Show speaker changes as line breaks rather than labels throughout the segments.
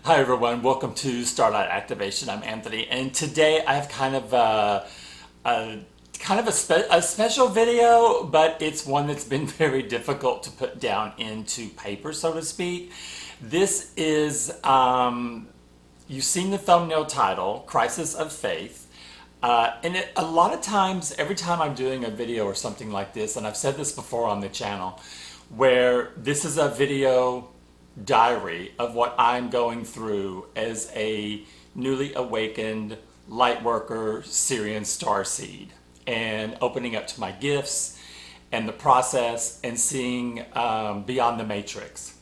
Hi everyone, welcome to Starlight Activation. I'm Anthony, and today I have a special video, but it's one that's been very difficult to put down into paper, so to speak. This is you've seen the thumbnail title, Crisis of Faith. A lot of times, every time I'm doing a video or something like this, and I've said this before on the channel, where this is a video diary of what I'm going through as a newly awakened Lightworker Sirian Starseed, and opening up to my gifts and the process and seeing beyond the matrix.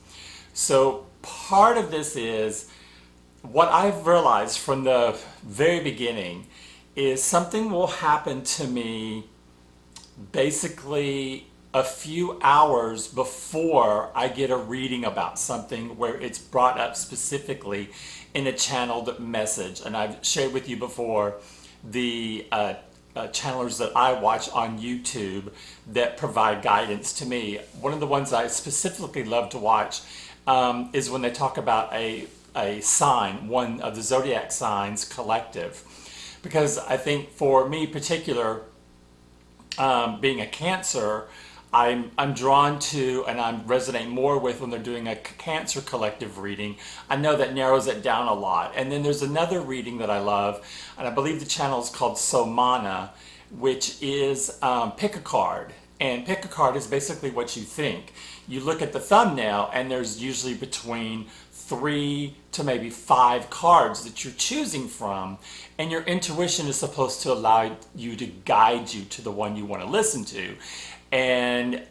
So part of this is what I've realized from the very beginning is something will happen to me basically a few hours before I get a reading about something where it's brought up specifically in a channeled message. And I've shared with you before the channelers that I watch on YouTube that provide guidance to me. One of the ones I specifically love to watch is when they talk about a sign, one of the zodiac signs collective. Because I think for me particular, being a Cancer, I'm drawn to and I resonate more with when they're doing a Cancer collective reading. I know that narrows it down a lot. And then there's another reading that I love, and I believe the channel is called Somana, which is pick a card. And pick a card is basically what you think. You look at the thumbnail, and there's usually between 3 to maybe 5 cards that you're choosing from, and your intuition is supposed to allow you to guide you to the one you want to listen to. And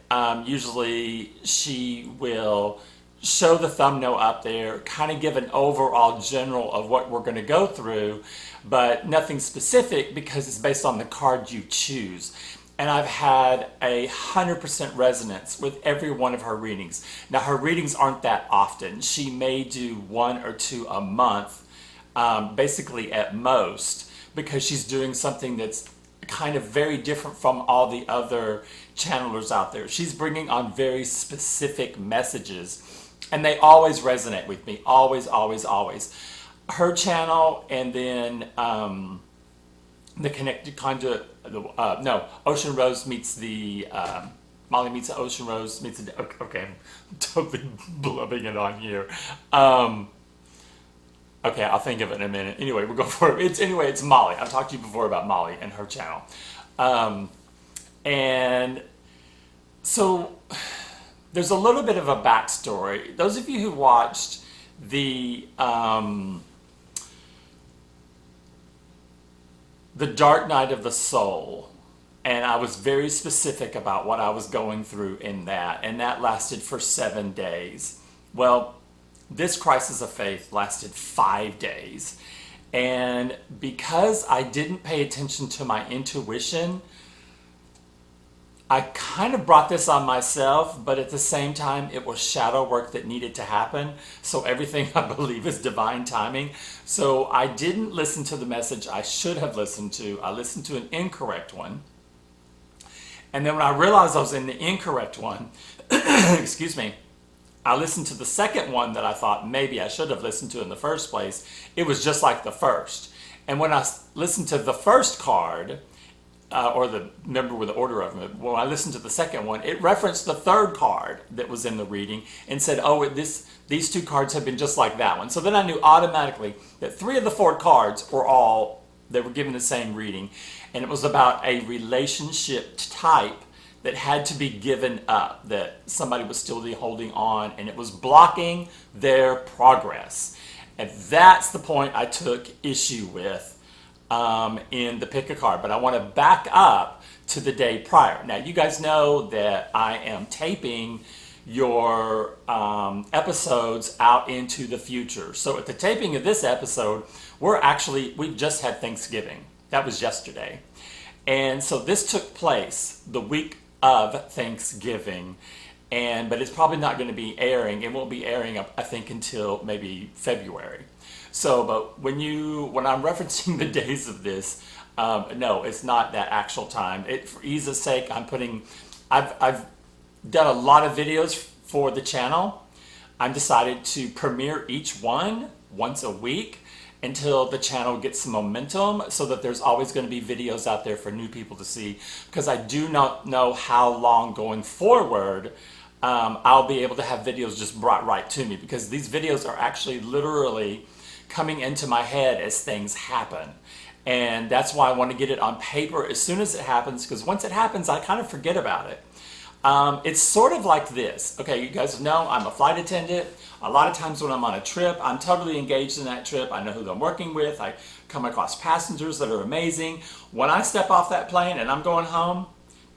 usually she will show the thumbnail up there, kind of give an overall general of what we're going to go through, but nothing specific because it's based on the card you choose. And I've had 100% resonance with every one of her readings. Now, her readings aren't that often. She may do 1 or 2 a month, basically at most, because she's doing something that's kind of very different from all the other channelers out there. She's bringing on very specific messages, and they always resonate with me. Always, always, always. Her channel, and then the Connected Conduit, Ocean Rose meets the, Molly meets the Ocean Rose meets the, okay, I'm totally blubbing it on here. Okay, I'll think of it in a minute. Anyway, we'll go for it. It's Molly. I've talked to you before about Molly and her channel. And so there's a little bit of a backstory. Those of you who watched the Dark Night of the Soul, and I was very specific about what I was going through in that, and that lasted for 7 days. Well, this Crisis of Faith lasted 5 days, and because I didn't pay attention to my intuition, I kind of brought this on myself, but at the same time, it was shadow work that needed to happen. So everything I believe is divine timing. So I didn't listen to the message I should have listened to. I listened to an incorrect one. And then when I realized I was in the incorrect one, excuse me, I listened to the second one that I thought maybe I should have listened to in the first place. It was just like the first. And when I listened to the first card, remember with the order of them, when I listened to the second one, it referenced the third card that was in the reading and said, oh, these 2 cards have been just like that one. So then I knew automatically that 3 of the 4 cards they were given the same reading. And it was about a relationship type that had to be given up, that somebody was still holding on, and it was blocking their progress. And that's the point I took issue with in the pick a card. But I want to back up to the day prior. Now, you guys know that I am taping your episodes out into the future. So at the taping of this episode, we just had Thanksgiving. That was yesterday. And so this took place the week of Thanksgiving, but it's probably not going to be airing. It won't be airing, I think, until maybe February. So, but when I'm referencing the days of this, no, it's not that actual time. For ease of sake, I've done a lot of videos for the channel. I decided to premiere each one once a week until the channel gets some momentum, so that there's always going to be videos out there for new people to see, because I do not know how long going forward I'll be able to have videos just brought right to me, because these videos are actually literally coming into my head as things happen. And that's why I want to get it on paper as soon as it happens, because once it happens, I kind of forget about it. It's sort of like this. Okay, you guys know I'm a flight attendant. A lot of times when I'm on a trip, I'm totally engaged in that trip. I know who I'm working with. I come across passengers that are amazing. When I step off that plane and I'm going home,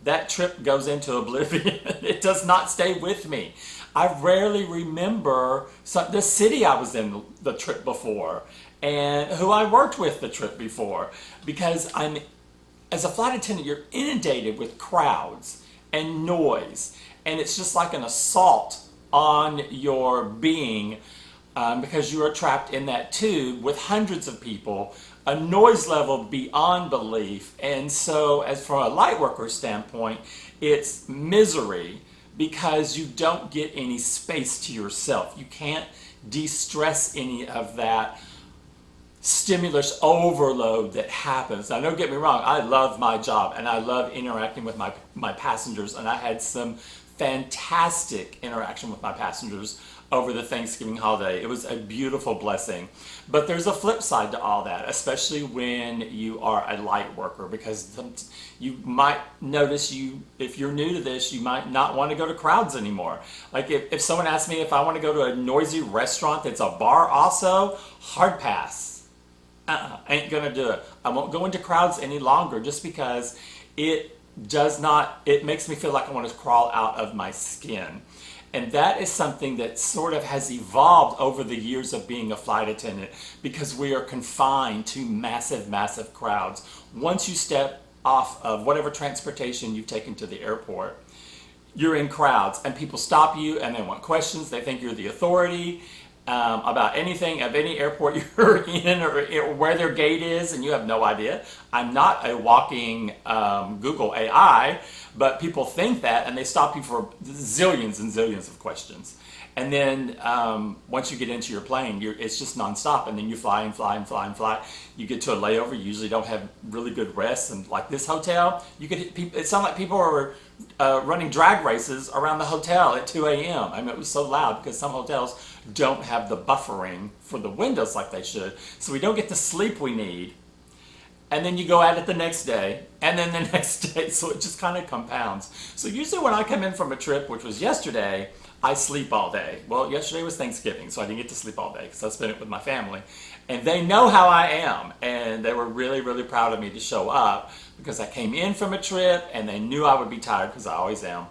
that trip goes into oblivion. It does not stay with me. I rarely remember the city I was in the trip before and who I worked with the trip before, because as a flight attendant, you're inundated with crowds and noise, and it's just like an assault on your being, because you are trapped in that tube with hundreds of people, a noise level beyond belief. And so, as from a Lightworker standpoint, it's misery, because you don't get any space to yourself. You can't de-stress any of that stimulus overload that happens. Now, don't get me wrong, I love my job and I love interacting with my passengers, and I had some fantastic interaction with my passengers over the Thanksgiving holiday. It was a beautiful blessing. But there's a flip side to all that, especially when you are a light worker, because you might notice, if you're new to this, you might not want to go to crowds anymore. Like if someone asks me if I want to go to a noisy restaurant that's a bar also, hard pass. Ain't gonna do it. I won't go into crowds any longer, just because it makes me feel like I want to crawl out of my skin. And that is something that sort of has evolved over the years of being a flight attendant, because we are confined to massive, massive crowds. Once you step off of whatever transportation you've taken to the airport, you're in crowds, and people stop you and they want questions. They think you're the authority about anything of any airport you're in, or where their gate is, and you have no idea. I'm not a walking Google AI, but people think that, and they stop you for zillions and zillions of questions. And then once you get into your plane, it's just nonstop, and then you fly and fly and fly and fly. You get to a layover, you usually don't have really good rest, and like this hotel, it sounded like people were running drag races around the hotel at 2 a.m. I mean, it was so loud, because some hotels don't have the buffering for the windows like they should, so we don't get the sleep we need. And then you go at it the next day, and then the next day, so it just kind of compounds. So usually when I come in from a trip, which was yesterday, I sleep all day. Well, yesterday was Thanksgiving, so I didn't get to sleep all day because I spent it with my family. And they know how I am, and they were really, really proud of me to show up, because I came in from a trip, and they knew I would be tired, because I always am.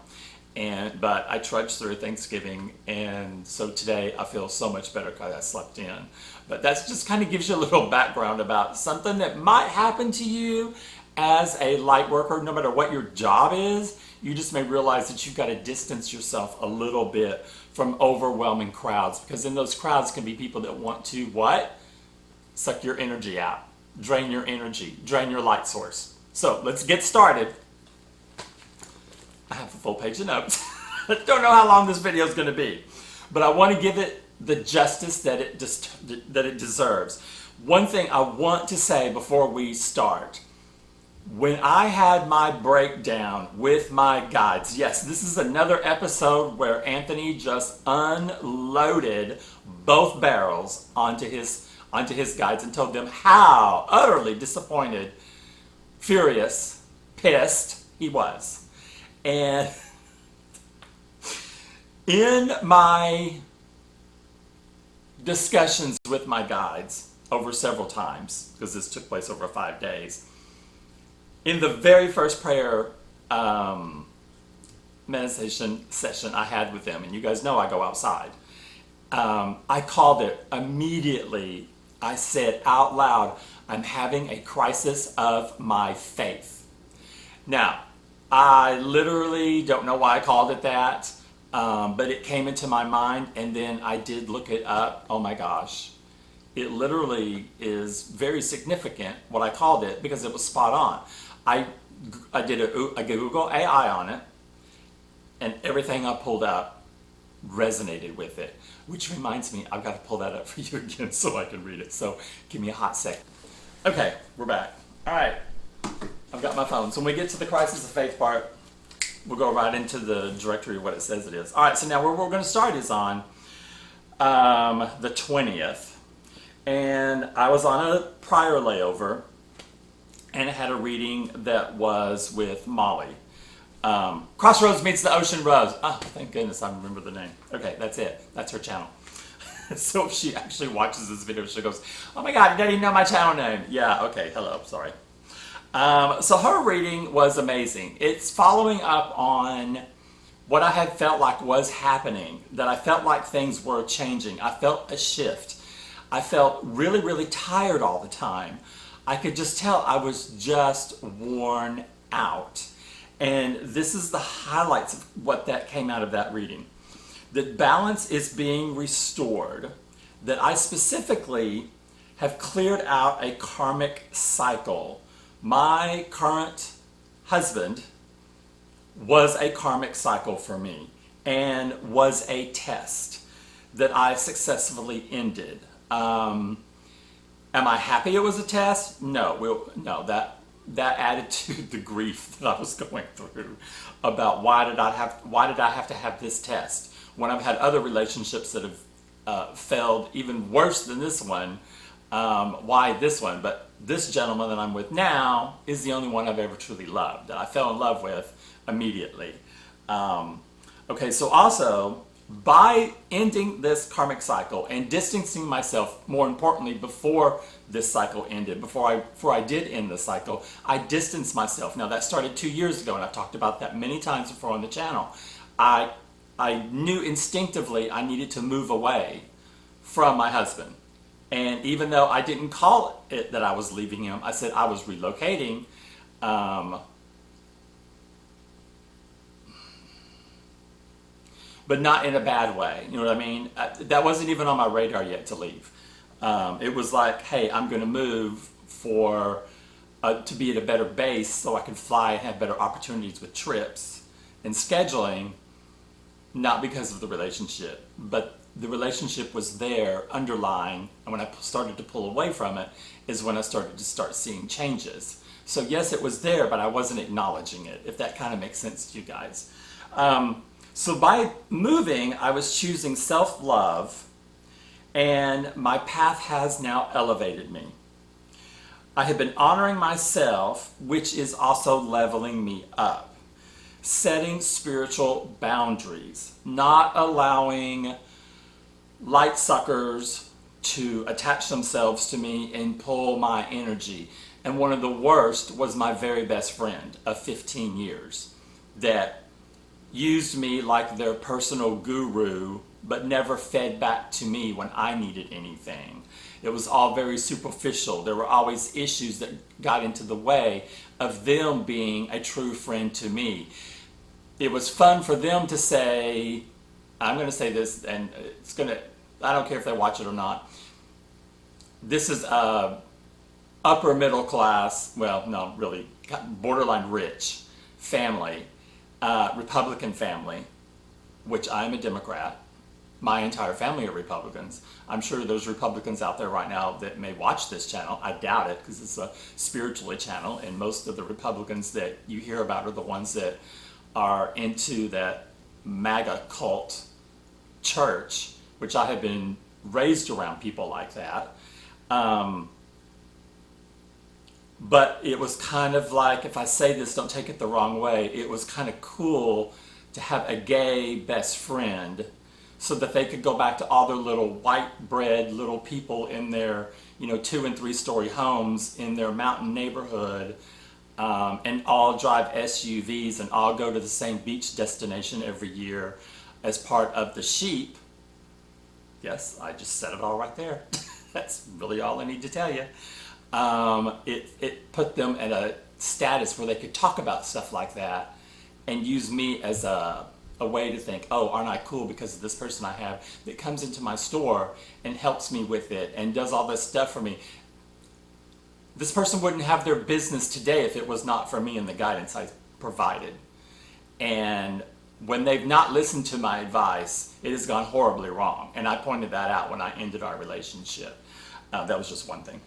But I trudged through Thanksgiving, and so today I feel so much better because I slept in. But that just kind of gives you a little background about something that might happen to you as a light worker. No matter what your job is, you just may realize that you've got to distance yourself a little bit from overwhelming crowds, because in those crowds can be people that want to what? Suck your energy out, drain your energy, drain your light source. So let's get started. I have a full page of notes. I don't know how long this video is going to be, but I want to give it the justice that it deserves. One thing I want to say before we start: when I had my breakdown with my guides, yes, this is another episode where Anthony just unloaded both barrels onto his guides and told them how utterly disappointed, furious, pissed he was. And in my discussions with my guides over several times, because this took place over 5 days, in the very first prayer meditation session I had with them, and you guys know I go outside, I called it immediately. I said out loud, I'm having a crisis of my faith. Now, I literally don't know why I called it that, but it came into my mind, and then I did look it up. Oh my gosh. It literally is very significant what I called it, because it was spot on. I did a Google AI on it, and everything I pulled up resonated with it. Which reminds me, I've got to pull that up for you again so I can read it. So give me a hot second. Okay, we're back. All right, I've got my phone. So when we get to the crisis of faith part, we'll go right into the directory of what it says it is. All right, so now where we're going to start is on the 20th. And I was on a prior layover, and I had a reading that was with Molly. Crossroads Meets the Ocean Rose. Oh, thank goodness I remember the name. Okay, that's it. That's her channel. So if she actually watches this video, she goes, oh my God, you don't even know my channel name. Yeah, okay, hello, sorry. So her reading was amazing. It's following up on what I had felt like was happening, that I felt like things were changing. I felt a shift. I felt really, really tired all the time. I could just tell I was just worn out. And this is the highlights of what that came out of that reading. That balance is being restored, that I specifically have cleared out a karmic cycle. My current husband was a karmic cycle for me and was a test that I successfully ended. Am I happy it was a test? No, that added to the grief that I was going through about why did I have to have this test when I've had other relationships that have failed even worse than this one. Why this one? But this gentleman that I'm with now is the only one I've ever truly loved, that I fell in love with immediately. Okay, so also, by ending this karmic cycle and distancing myself, more importantly, before this cycle ended, before I did end the cycle, I distanced myself. Now that started 2 years ago, and I've talked about that many times before on the channel. I knew instinctively I needed to move away from my husband. And even though I didn't call it that I was leaving him, I said I was relocating. But not in a bad way. You know what I mean? That wasn't even on my radar yet to leave. It was like, hey, I'm going to move to be at a better base so I can fly and have better opportunities with trips and scheduling, not because of the relationship, but the relationship was there underlying, and when I started to pull away from it is when I started to start seeing changes. So yes, it was there, but I wasn't acknowledging it, if that kind of makes sense to you guys. So by moving, I was choosing self-love, and my path has now elevated me. I have been honoring myself, which is also leveling me up. Setting spiritual boundaries, not allowing light suckers to attach themselves to me and pull my energy. And one of the worst was my very best friend of 15 years that used me like their personal guru, but never fed back to me when I needed anything. It was all very superficial. There were always issues that got into the way of them being a true friend to me. It was fun for them to say, I'm going to say this, and I don't care if they watch it or not. This is a upper middle class, well, no, really, borderline rich family, Republican family, which I'm a Democrat. My entire family are Republicans. I'm sure there's Republicans out there right now that may watch this channel. I doubt it, because it's a spiritually channel, and most of the Republicans that you hear about are the ones that are into that MAGA cult church, which I have been raised around people like that. But it was kind of like, if I say this, don't take it the wrong way, it was kind of cool to have a gay best friend so that they could go back to all their little white bread little people in their 2 and 3 story homes in their mountain neighborhood, and all drive SUVs and all go to the same beach destination every year as part of the sheep. Yes, I just said it all right there. That's really all I need to tell you. It put them at a status where they could talk about stuff like that and use me as a way to think, oh, aren't I cool because of this person I have that comes into my store and helps me with it and does all this stuff for me. This person wouldn't have their business today if it was not for me and the guidance I provided. And when they've not listened to my advice, it has gone horribly wrong. And I pointed that out when I ended our relationship. That was just one thing.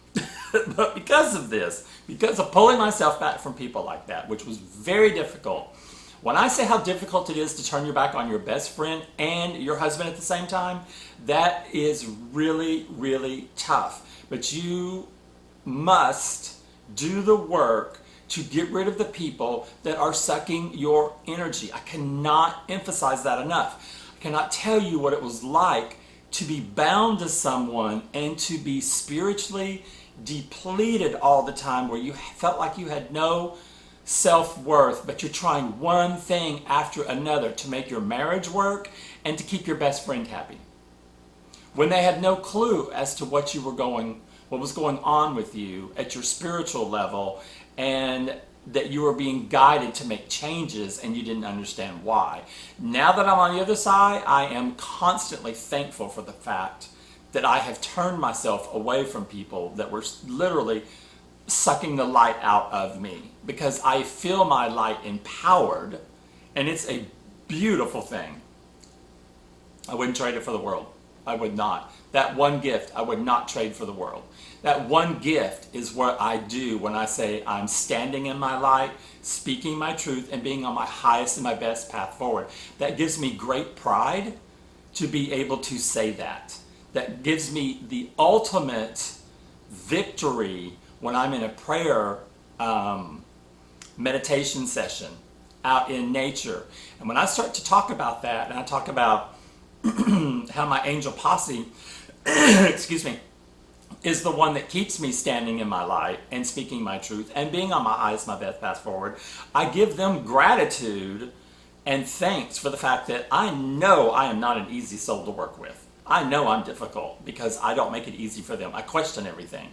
But because of this, because of pulling myself back from people like that, which was very difficult. When I say how difficult it is to turn your back on your best friend and your husband at the same time, that is really, really tough. But you must do the work to get rid of the people that are sucking your energy. I cannot emphasize that enough. I cannot tell you what it was like to be bound to someone and to be spiritually depleted all the time, where you felt like you had no self-worth, but you're trying one thing after another to make your marriage work and to keep your best friend happy, when they had no clue as to what was going on with you at your spiritual level, and that you were being guided to make changes and you didn't understand why. Now that I'm on the other side, I am constantly thankful for the fact that I have turned myself away from people that were literally sucking the light out of me, because I feel my light empowered, and it's a beautiful thing. I wouldn't trade it for the world. I would not. That one gift I would not trade for the world. That one gift is what I do when I say I'm standing in my light, speaking my truth, and being on my highest and my best path forward. That gives me great pride to be able to say that. That gives me the ultimate victory when I'm in a prayer meditation session out in nature. And when I start to talk about that, and I talk about how my angel posse, excuse me, is the one that keeps me standing in my light and speaking my truth and being on my highest, my best path forward, I give them gratitude and thanks for the fact that I know I am not an easy soul to work with. I know I'm difficult because I don't make it easy for them. I question everything.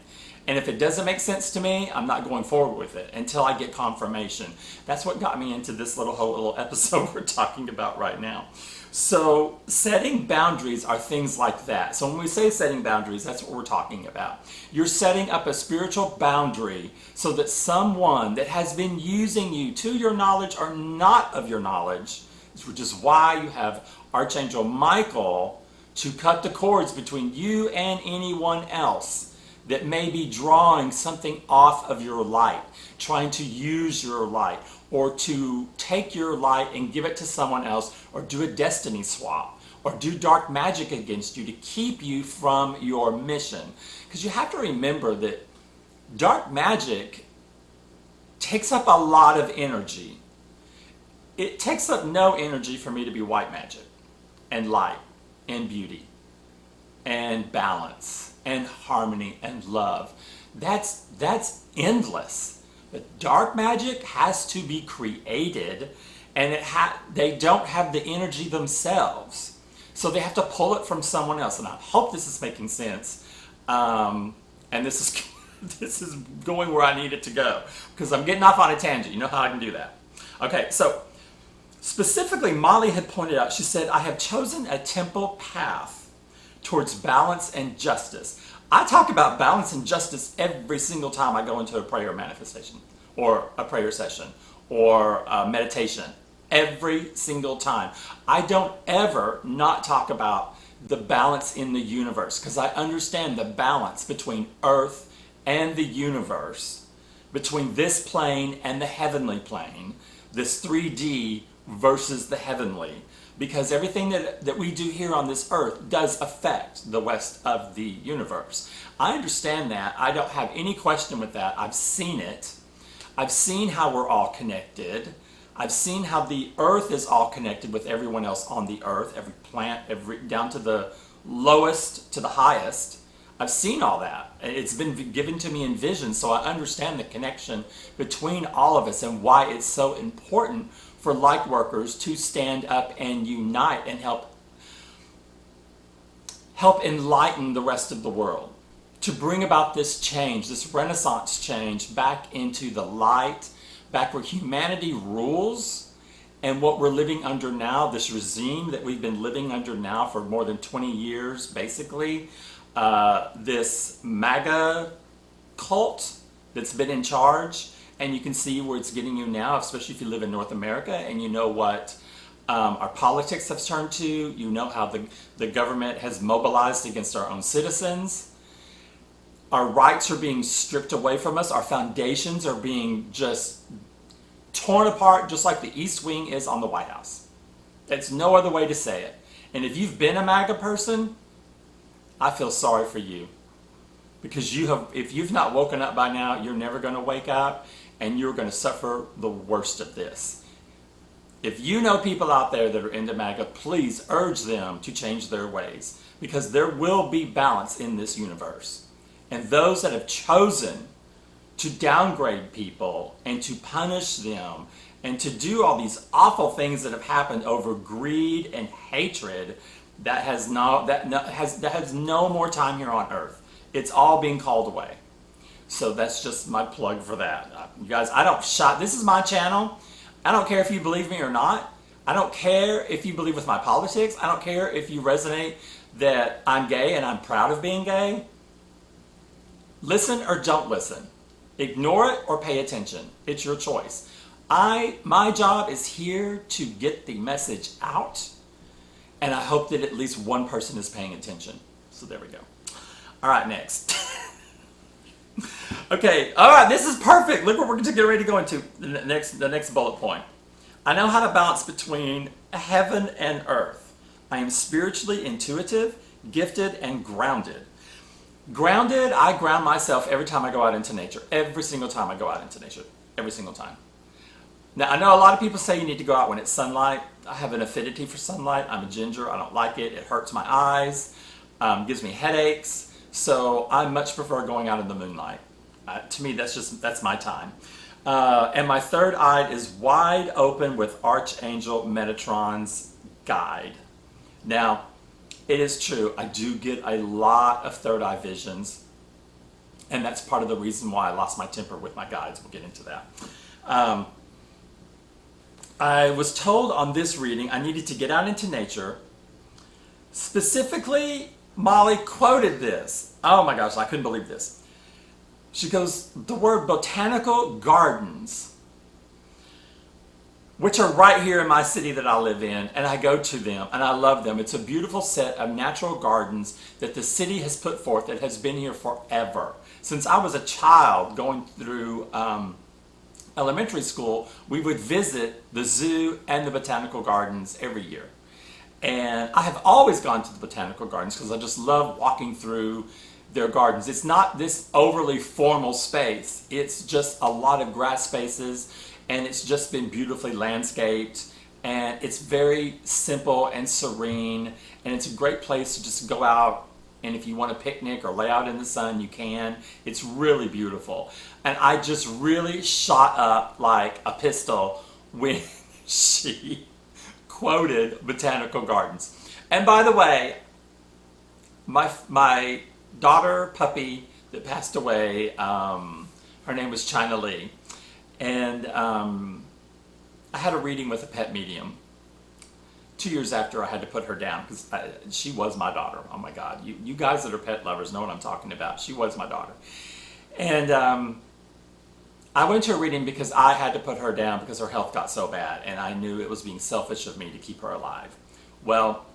And if it doesn't make sense to me, I'm not going forward with it until I get confirmation. That's what got me into this whole little episode we're talking about right now. So setting boundaries are things like that. So when we say setting boundaries, that's what we're talking about. You're setting up a spiritual boundary so that someone that has been using you to your knowledge or not of your knowledge, which is why you have Archangel Michael to cut the cords between you and anyone else that may be drawing something off of your light, trying to use your light, or to take your light and give it to someone else, or do a destiny swap, or do dark magic against you to keep you from your mission. Because you have to remember that dark magic takes up a lot of energy. It takes up no energy for me to be white magic, and light, and beauty, and balance, and harmony, and love. That's endless. But dark magic has to be created, and they don't have the energy themselves. So they have to pull it from someone else. And I hope this is making sense. And this is this is going where I need it to go, because I'm getting off on a tangent. You know how I can do that. Okay, so specifically, Molly had pointed out, she said, I have chosen a temple path towards balance and justice. I talk about balance and justice every single time I go into a prayer manifestation or a prayer session or a meditation. Every single time. I don't ever not talk about the balance in the universe, because I understand the balance between Earth and the universe, between this plane and the heavenly plane, this 3D versus the heavenly. Because everything that we do here on this earth does affect the rest of the universe. I understand that. I don't have any question with that. I've seen it. I've seen how we're all connected. I've seen how the earth is all connected with everyone else on the earth, every plant, down to the lowest to the highest. I've seen all that. It's been given to me in vision, so I understand the connection between all of us and why it's so important for light workers to stand up and unite and help enlighten the rest of the world, to bring about this change, this Renaissance change back into the light, back where humanity rules. And what we're living under now, this regime that we've been living under now for more than 20 years, basically, this MAGA cult that's been in charge. And you can see where it's getting you now, especially if you live in North America and you know what Our politics have turned to. You know how the government has mobilized against our own citizens. Our rights are being stripped away from us. Our foundations are being just torn apart, just like the East Wing is on the White House. That's no other way to say it. And if you've been a MAGA person, I feel sorry for you. Because if you've not woken up by now, you're never going to wake up, and you're going to suffer the worst of this. If you know people out there that are into MAGA, please urge them to change their ways, because there will be balance in this universe. And those that have chosen to downgrade people and to punish them and to do all these awful things that have happened over greed and hatred, that has no more time here on earth. It's all being called away. So that's just my plug for that. You guys, this is my channel. I don't care if you believe me or not. I don't care if you believe with my politics. I don't care if you resonate that I'm gay and I'm proud of being gay. Listen or don't listen. Ignore it or pay attention. It's your choice. My job is here to get the message out, and I hope that at least one person is paying attention. So there we go. All right, next. Okay, all right, this is perfect. Look what we're getting ready to go into the next bullet point. I know how to balance between heaven and earth. I am spiritually intuitive, gifted, and grounded. Grounded, I ground myself every time I go out into nature. Every single time I go out into nature. Every single time. Now, I know a lot of people say you need to go out when it's sunlight. I have an affinity for sunlight. I'm a ginger. I don't like it. It hurts my eyes. Gives me headaches. So I much prefer going out in the moonlight. To me, that's my time. And my third eye is wide open with Archangel Metatron's guide. Now, it is true, I do get a lot of third eye visions, and that's part of the reason why I lost my temper with my guides. We'll get into that. I was told on this reading I needed to get out into nature. Specifically, Molly quoted this. Oh my gosh, I couldn't believe this. She goes, the word botanical gardens, which are right here in my city that I live in, and I go to them, and I love them. It's a beautiful set of natural gardens that the city has put forth that has been here forever. Since I was a child going through elementary school, we would visit the zoo and the botanical gardens every year. And I have always gone to the botanical gardens because I just love walking through their gardens. It's not this overly formal space. It's just a lot of grass spaces, and it's just been beautifully landscaped, and it's very simple and serene, and it's a great place to just go out, and if you want to picnic or lay out in the sun, you can. It's really beautiful. And I just really shot up like a pistol when she quoted botanical gardens. And by the way, my daughter puppy that passed away, her name was China Lee, and I had a reading with a pet medium 2 years after I had to put her down because she was my daughter. Oh my God, you guys that are pet lovers know what I'm talking about. She was my daughter. And I went to a reading because I had to put her down because her health got so bad, and I knew it was being selfish of me to keep her alive. Well,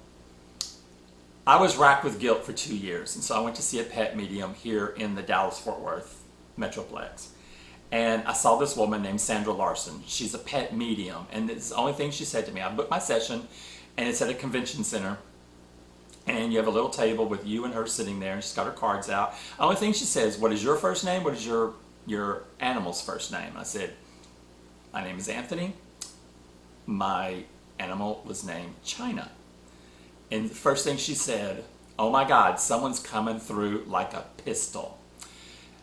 I was racked with guilt for 2 years, and so I went to see a pet medium here in the Dallas-Fort Worth Metroplex. And I saw this woman named Sandra Larson. She's a pet medium, and it's the only thing she said to me. I booked my session, and it's at a convention center, and you have a little table with you and her sitting there, and she's got her cards out. The only thing she says, what is your first name? What is your animal's first name? I said, my name is Anthony. My animal was named China. And the first thing she said, oh my God, someone's coming through like a pistol.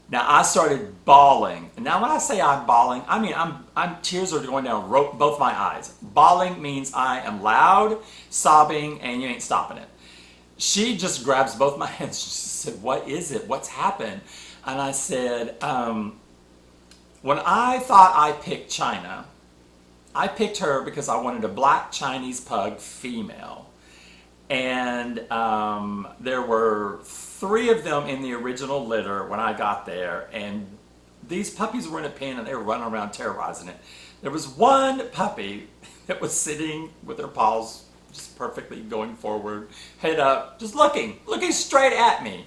Now I started bawling. And now when I say I'm bawling, I mean I'm tears are going down both my eyes. Bawling means I am loud, sobbing, and you ain't stopping it. She just grabs both my hands. She said, what is it? What's happened? And I said, when I thought I picked China, I picked her because I wanted a black Chinese pug female. And there were 3 of them in the original litter when I got there, and these puppies were in a pen and they were running around terrorizing it. There was one puppy that was sitting with her paws just perfectly going forward, head up, just looking straight at me.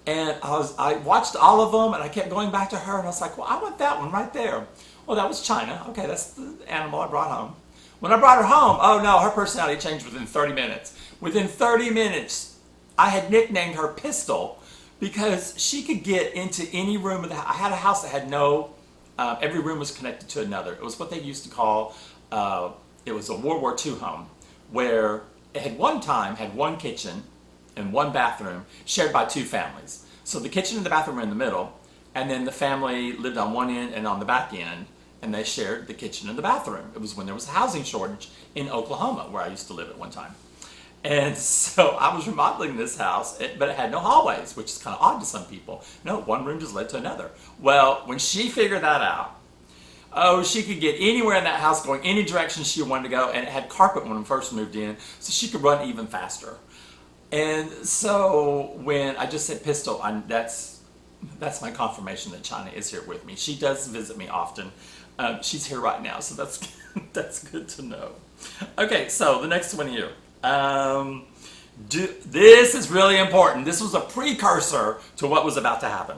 And I watched all of them, and I kept going back to her, and I was like, well, I want that one right there. Well, that was China. Okay, that's the animal I brought home. When I brought her home, oh no, her personality changed within 30 minutes. Within 30 minutes, I had nicknamed her Pistol because she could get into any room of the house. I had a house that had every room was connected to another. It was what they used to call, it was a World War II home, where it had one time had one kitchen and one bathroom shared by two families. So the kitchen and the bathroom were in the middle, and then the family lived on one end and on the back end, and they shared the kitchen and the bathroom. It was when there was a housing shortage in Oklahoma, where I used to live at one time. And so I was remodeling this house, but it had no hallways, which is kind of odd to some people. No, one room just led to another. Well, when she figured that out, oh, she could get anywhere in that house going any direction she wanted to go, and it had carpet when we first moved in, so she could run even faster. And so when I just said Pistol, that's my confirmation that China is here with me. She does visit me often. She's here right now, so that's good to know. Okay, so the next one here. This is really important. This was a precursor to what was about to happen.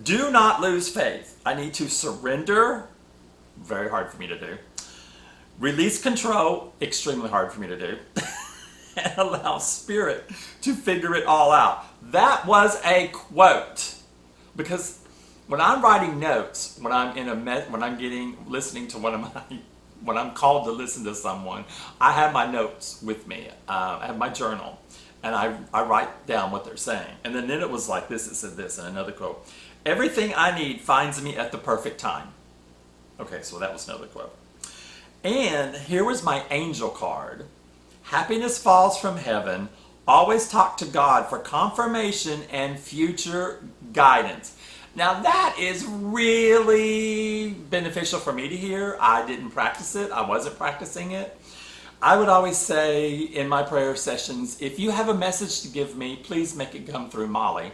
Do not lose faith. I need to surrender. Very hard for me to do. Release control. Extremely hard for me to do. And allow Spirit to figure it all out. That was a quote. Because when I'm writing notes, when I'm listening to when I'm called to listen to someone, I have my notes with me. I have my journal, and I write down what they're saying. And then it was like this, it said this, and another quote. Everything I need finds me at the perfect time. Okay, so that was another quote. And here was my angel card. Happiness falls from heaven. Always talk to God for confirmation and future guidance. Now that is really beneficial for me to hear. I didn't practice it. I wasn't practicing it. I would always say in my prayer sessions, if you have a message to give me, please make it come through Molly.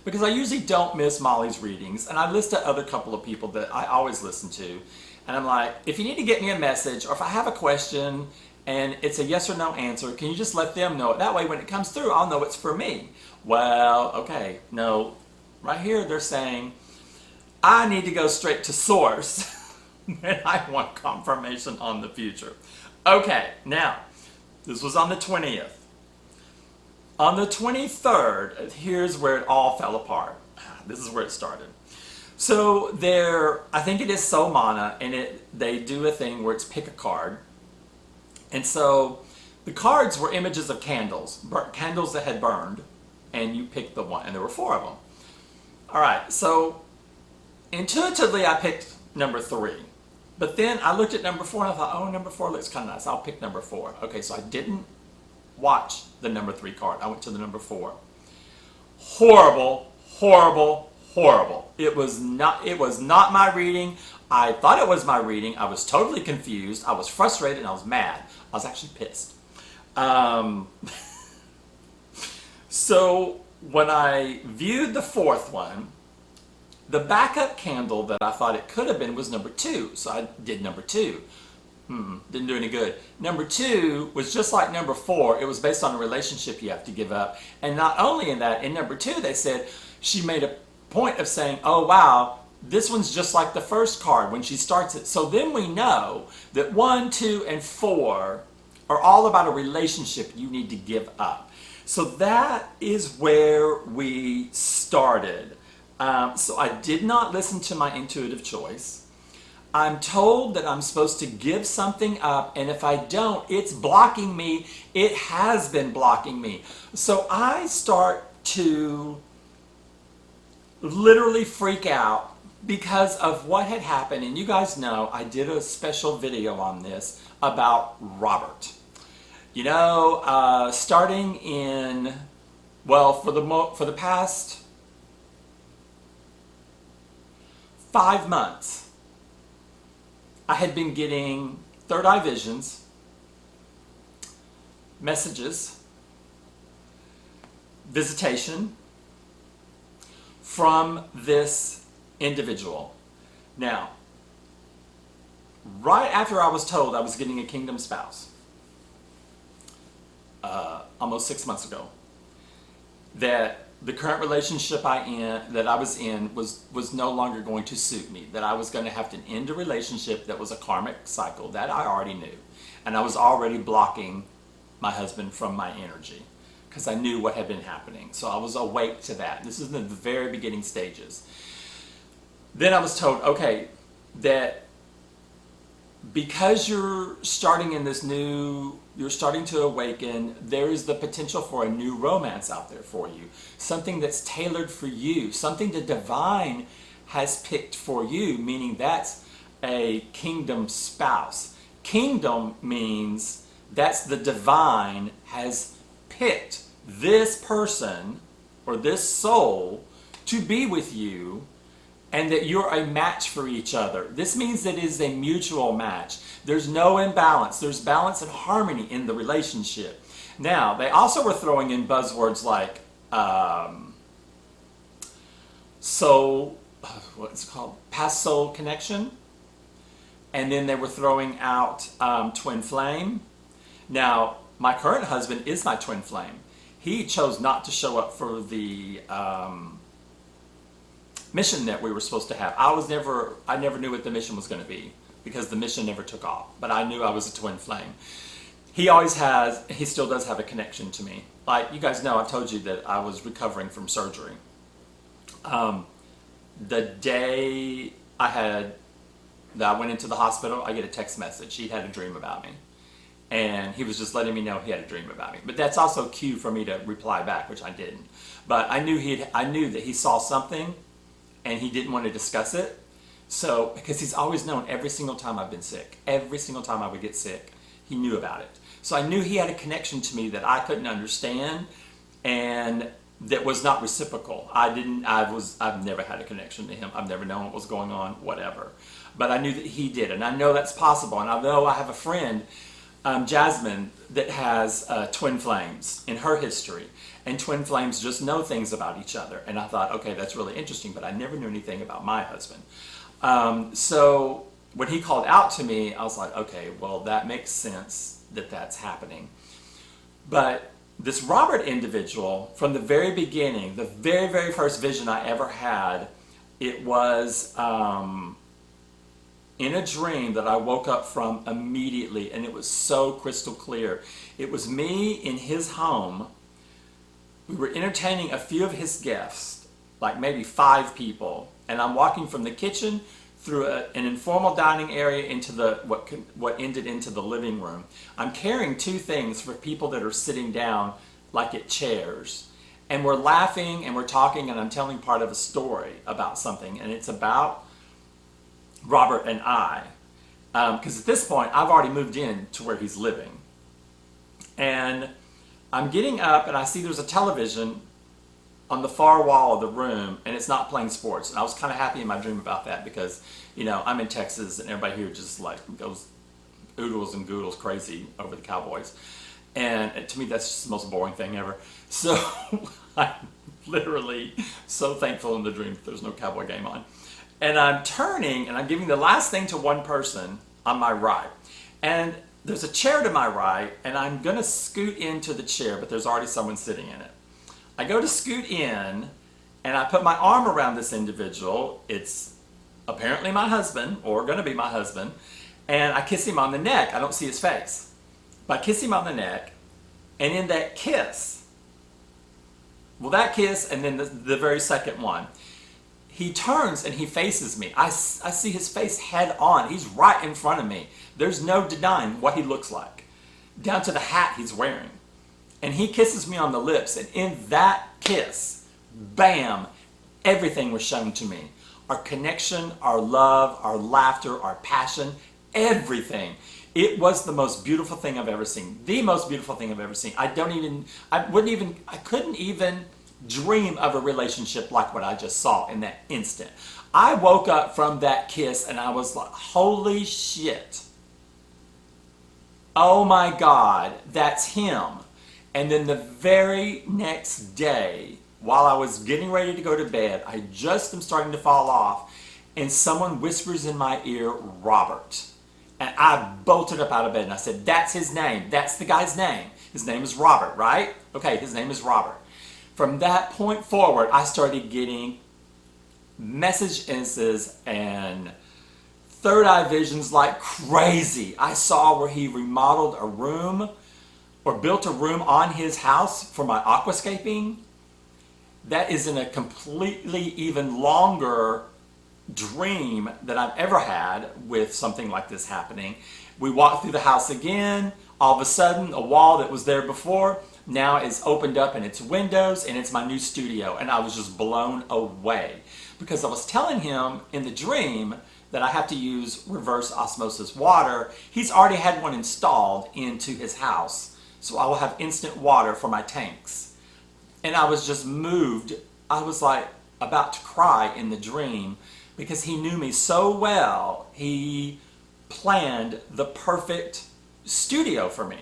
Because I usually don't miss Molly's readings. And I list a other couple of people that I always listen to. And I'm like, if you need to get me a message, or if I have a question and it's a yes or no answer, can you just let them know it? That way when it comes through, I'll know it's for me. Well, okay, no. Right here they're saying, I need to go straight to source when I want confirmation on the future. Okay, now, this was on the 20th. On the 23rd, here's where it all fell apart. This is where it started. So I think it is Somana, and they do a thing where it's pick a card. And so the cards were images of candles that had burned, and you picked the one, and there were 4 of them. All right, so intuitively I picked number 3. But then I looked at number 4 and I thought, oh, number 4 looks kind of nice. I'll pick number 4. Okay, so I didn't watch the number 3 card. I went to the number 4. Horrible, horrible, horrible. It was not my reading. I thought it was my reading. I was totally confused. I was frustrated and I was mad. I was actually pissed. So when I viewed the 4th one, the backup candle that I thought it could have been was number 2. So I did number 2. Didn't do any good. Number 2 was just like number 4. It was based on a relationship you have to give up. And not only in that, in number 2 they said, she made a point of saying, oh wow, this one's just like the first card when she starts it. So then we know that 1, 2, and 4 are all about a relationship you need to give up. So that is where we started. So I did not listen to my intuitive choice. I'm told that I'm supposed to give something up, and if I don't, it's blocking me. It has been blocking me. So I start to literally freak out because of what had happened. And you guys know I did a special video on this about Robert. You know, starting in, well, for the past 5 months, I had been getting third eye visions, messages, visitation from this individual. Now, right after I was told I was getting a kingdom spouse, almost 6 months ago, that the current relationship that I was in was no longer going to suit me, that I was going to have to end a relationship that was a karmic cycle that I already knew. And I was already blocking my husband from my energy because I knew what had been happening. So I was awake to that. This is in the very beginning stages. Then I was told, okay, that because you're starting to awaken, there is the potential for a new romance out there for you. Something that's tailored for you. Something the divine has picked for you, meaning that's a kingdom spouse. Kingdom means that's the divine has picked this person or this soul to be with you, and that you're a match for each other. This means that it is a mutual match. There's no imbalance. There's balance and harmony in the relationship. Now, they also were throwing in buzzwords like soul, what's it called? Past soul connection. And then they were throwing out twin flame. Now, my current husband is my twin flame. He chose not to show up for the mission that we were supposed to have. I never knew what the mission was going to be because the mission never took off. But I knew I was a twin flame. He still does have a connection to me. Like you guys know, I've told you that I was recovering from surgery. The day that I went into the hospital, I get a text message. He had a dream about me. And he was just letting me know he had a dream about me. But that's also cue for me to reply back, which I didn't. But I knew that he saw something and he didn't want to discuss it. So, because he's always known every single time I've been sick, every single time I would get sick, he knew about it. So I knew he had a connection to me that I couldn't understand and that was not reciprocal. I've never had a connection to him. I've never known what was going on, whatever. But I knew that he did, and I know that's possible. And I know I have a friend, Jasmine, that has twin flames in her history. And twin flames just know things about each other. And I thought, okay, that's really interesting, but I never knew anything about my husband. So when he called out to me, I was like, okay, well, that makes sense that that's happening. But this Robert individual, from the very beginning, the very, very first vision I ever had, it was in a dream that I woke up from immediately, and it was so crystal clear. It was me in his home. We were entertaining a few of his guests, like maybe 5 people, and I'm walking from the kitchen through an informal dining area into what ended into the living room. I'm carrying 2 things for people that are sitting down like at chairs, and we're laughing and we're talking, and I'm telling part of a story about something, and it's about Robert and I, because at this point I've already moved in to where he's living, and I'm getting up and I see there's a television on the far wall of the room, and it's not playing sports. And I was kind of happy in my dream about that because, I'm in Texas and everybody here just like goes oodles and goodles crazy over the Cowboys. And to me, that's just the most boring thing ever. So I'm literally so thankful in the dream that there's no Cowboy game on. And I'm turning and I'm giving the last thing to one person on my right. And there's a chair to my right, and I'm going to scoot into the chair, but there's already someone sitting in it. I go to scoot in, and I put my arm around this individual. It's apparently my husband, or going to be my husband, and I kiss him on the neck. I don't see his face. But I kiss him on the neck, and in that kiss, that kiss, and then the very second one, he turns and he faces me. I see his face head on. He's right in front of me. There's no denying what he looks like, down to the hat he's wearing. And he kisses me on the lips, and in that kiss, bam, everything was shown to me. Our connection, our love, our laughter, our passion, everything. It was the most beautiful thing I've ever seen. The most beautiful thing I've ever seen. I couldn't even dream of a relationship like what I just saw in that instant. I woke up from that kiss and I was like, holy shit. Oh my God, that's him. And then the very next day, while I was getting ready to go to bed, I just am starting to fall off, and someone whispers in my ear, Robert. And I bolted up out of bed and I said, that's his name. That's the guy's name. His name is Robert, right? Okay, his name is Robert. From that point forward, I started getting messages and third eye visions like crazy. I saw where he remodeled a room or built a room on his house for my aquascaping. That is in a completely even longer dream that I've ever had with something like this happening. We walked through the house again. All of a sudden, a wall that was there before now is opened up and it's windows and it's my new studio. And I was just blown away because I was telling him in the dream that I have to use reverse osmosis water. He's already had one installed into his house, so I will have instant water for my tanks. And I was just moved. I was like about to cry in the dream because he knew me so well. He planned the perfect studio for me.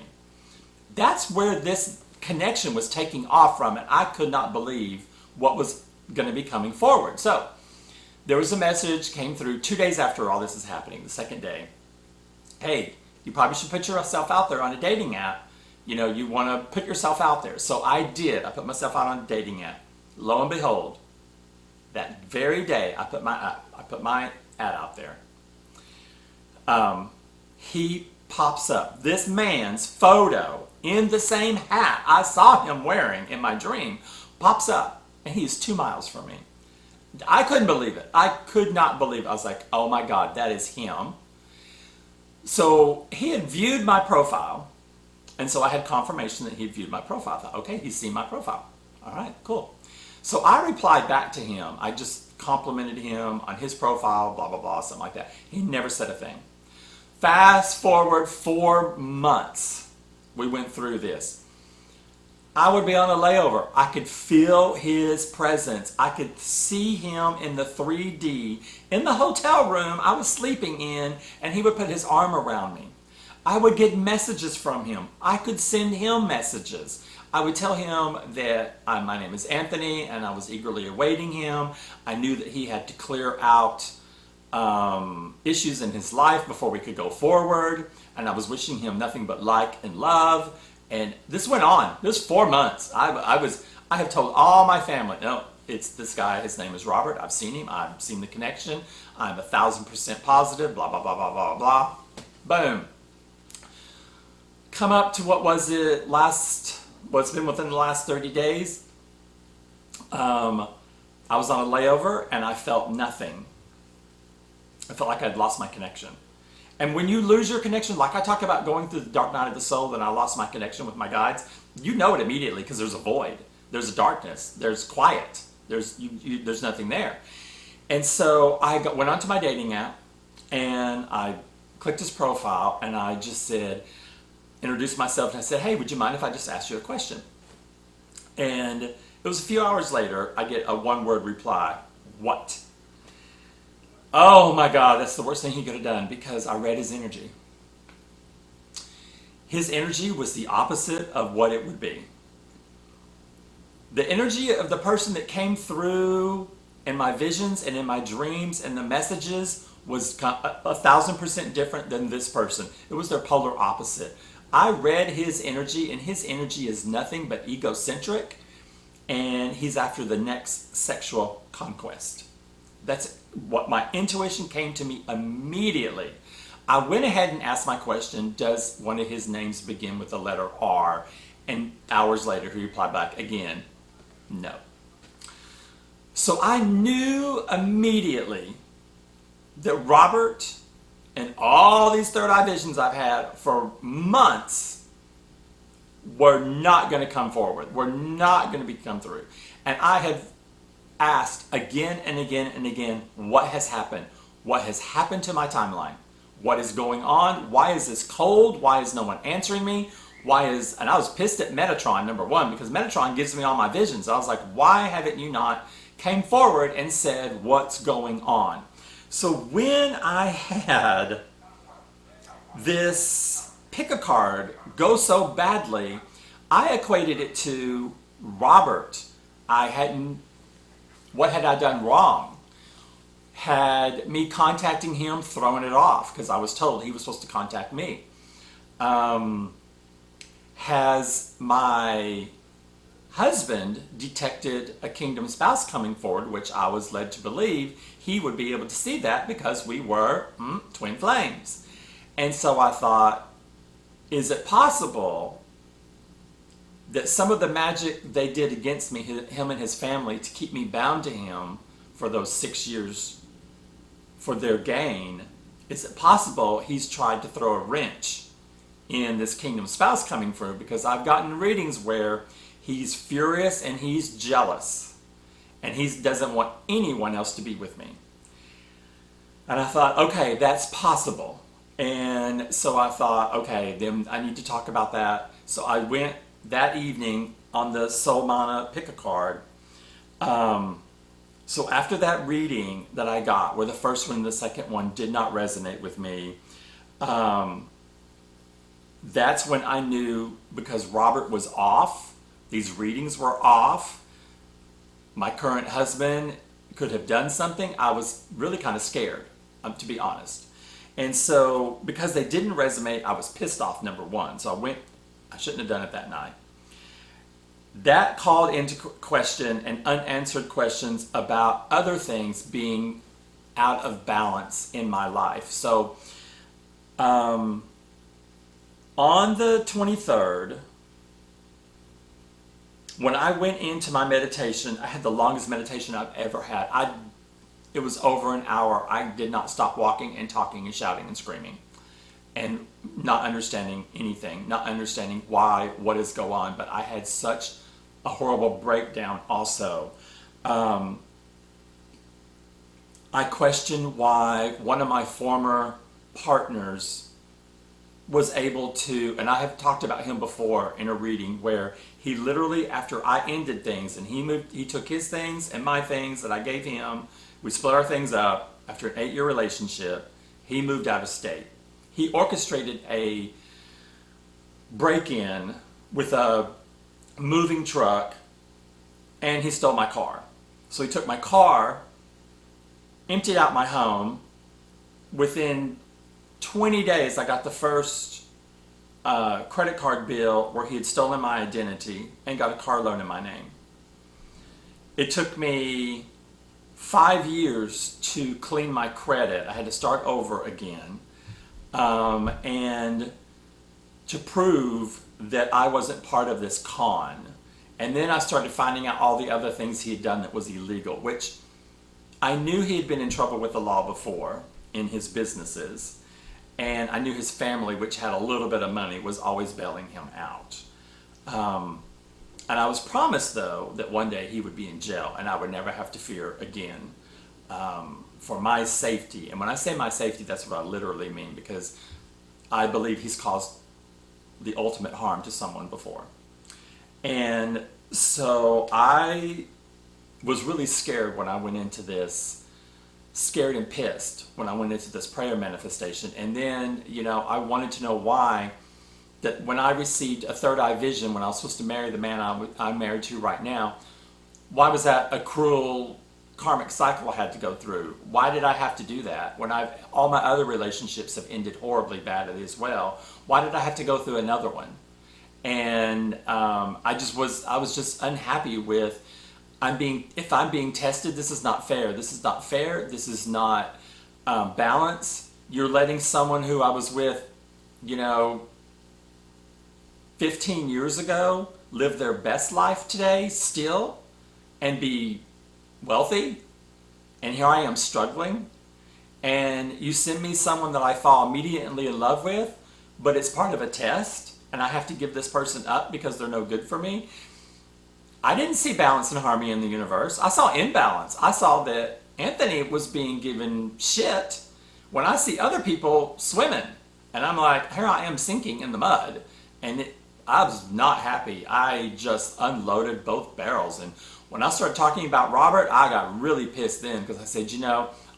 That's where this connection was taking off from, and I could not believe what was going to be coming forward. So there was a message came through 2 days after all this is happening, the second day. Hey, you probably should put yourself out there on a dating app. You know, you want to put yourself out there. So I did. I put myself out on a dating app. Lo and behold, that very day I put my ad out there. He pops up. This man's photo in the same hat I saw him wearing in my dream pops up, and he's 2 miles from me. I couldn't believe it. I could not believe it. I was like, oh my God, that is him. So he had viewed my profile, and so I had confirmation that he had viewed my profile. I thought, okay, he's seen my profile. All right, cool. So I replied back to him. I just complimented him on his profile, blah, blah, blah, something like that. He never said a thing. Fast forward 4 months, we went through this. I would be on a layover. I could feel his presence. I could see him in the 3D in the hotel room I was sleeping in, and he would put his arm around me. I would get messages from him. I could send him messages. I would tell him that my name is Anthony and I was eagerly awaiting him. I knew that he had to clear out issues in his life before we could go forward, and I was wishing him nothing but like and love. And this went on. This was 4 months. I have told all my family, no, it's this guy. His name is Robert. I've seen him. I've seen the connection. I'm 1,000% positive. Blah blah blah blah blah blah. Boom. Come up to what was it what's been within the last 30 days. I was on a layover and I felt nothing. I felt like I'd lost my connection. And when you lose your connection, like I talk about going through the dark night of the soul, and I lost my connection with my guides, you know it immediately because there's a void, there's a darkness, there's quiet, there's nothing there. And so I went onto my dating app and I clicked his profile and I just introduced myself, and I said, hey, would you mind if I just asked you a question? And it was a few hours later, I get a one-word reply, what? Oh my God, that's the worst thing he could have done, because I read his energy. His energy was the opposite of what it would be. The energy of the person that came through in my visions and in my dreams and the messages was 1,000% different than this person. It was their polar opposite. I read his energy, and his energy is nothing but egocentric, and he's after the next sexual conquest. That's what my intuition came to me immediately. I went ahead and asked my question, does one of his names begin with the letter R? And hours later he replied back again, no. So I knew immediately that Robert and all these third eye visions I've had for months were not going to come forward, were not going to come through. And I have asked again and again and again, what has happened? What has happened to my timeline? What is going on? Why is this cold? Why is no one answering me? And I was pissed at Metatron, number one, because Metatron gives me all my visions. I was like, why haven't you not came forward and said what's going on? So when I had this pick a card go so badly, I equated it to Robert. What had I done wrong? had me contacting him, throwing it off because I was told he was supposed to contact me. Has my husband detected a kingdom spouse coming forward, which I was led to believe he would be able to see that because we were twin flames. And so I thought, is it possible that some of the magic they did against me, him and his family, to keep me bound to him for those 6 years for their gain, is it possible he's tried to throw a wrench in this kingdom spouse coming through? Because I've gotten readings where he's furious and he's jealous and he doesn't want anyone else to be with me. And I thought, okay, that's possible. And so I thought, okay, then I need to talk about that. So I went that evening on the Soul Mana pick a card. So after that reading that I got, where the first one and the second one did not resonate with me, that's when I knew, because Robert was off, these readings were off, my current husband could have done something. I was really kind of scared, to be honest. And so because they didn't resonate, I was pissed off, number one. So I shouldn't have done it that night. That called into question and unanswered questions about other things being out of balance in my life. So on the 23rd, when I went into my meditation, I had the longest meditation I've ever had. It was over an hour. I did not stop walking and talking and shouting and screaming and not understanding anything, not understanding why, what is going on. But I had such a horrible breakdown also. I questioned why one of my former partners was able to, and I have talked about him before in a reading, where he literally, after I ended things and he took his things and my things that I gave him, we split our things up. After an 8-year relationship, he moved out of state. He orchestrated a break-in with a moving truck, and he stole my car. So he took my car, emptied out my home. Within 20 days, I got the first credit card bill where he had stolen my identity and got a car loan in my name. It took me 5 years to clean my credit. I had to start over again, and to prove that I wasn't part of this con. And then I started finding out all the other things he had done that was illegal, which I knew he had been in trouble with the law before in his businesses. And I knew his family, which had a little bit of money, was always bailing him out. And I was promised, though, that one day he would be in jail and I would never have to fear again for my safety. And when I say my safety, that's what I literally mean, because I believe he's caused the ultimate harm to someone before. And so I was really scared when I went into this, scared and pissed when I went into this prayer manifestation. And then, I wanted to know why, that when I received a third eye vision, when I was supposed to marry the man I'm married to right now, why was that a cruel karmic cycle I had to go through? Why did I have to do that when all my other relationships have ended horribly badly as well? Why did I have to go through another one? And I was just unhappy with, if I'm being tested, this is not fair. This is not fair. This is not balance. You're letting someone who I was with, 15 years ago live their best life today still and be wealthy, and here I am struggling, and you send me someone that I fall immediately in love with, but it's part of a test and I have to give this person up because they're no good for me. I didn't see balance and harmony in the universe. I saw imbalance. I saw that Anthony was being given shit when I see other people swimming, and I'm like, here I am sinking in the mud, and I was not happy. I just unloaded both barrels. And when I started talking about Robert, I got really pissed then, because I said,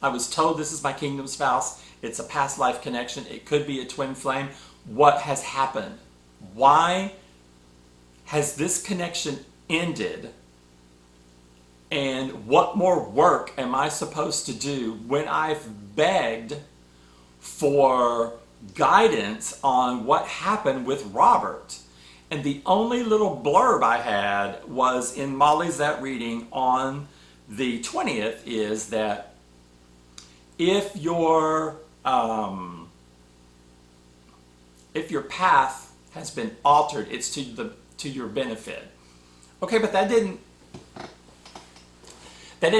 I was told this is my kingdom spouse. It's a past life connection. It could be a twin flame. What has happened? Why has this connection ended And what more work am I supposed to do when I've begged for guidance on what happened with Robert? And the only little blurb I had was in Molly's That Reading on the 20th is that if your path has been altered, it's to your benefit. Okay, but that didn't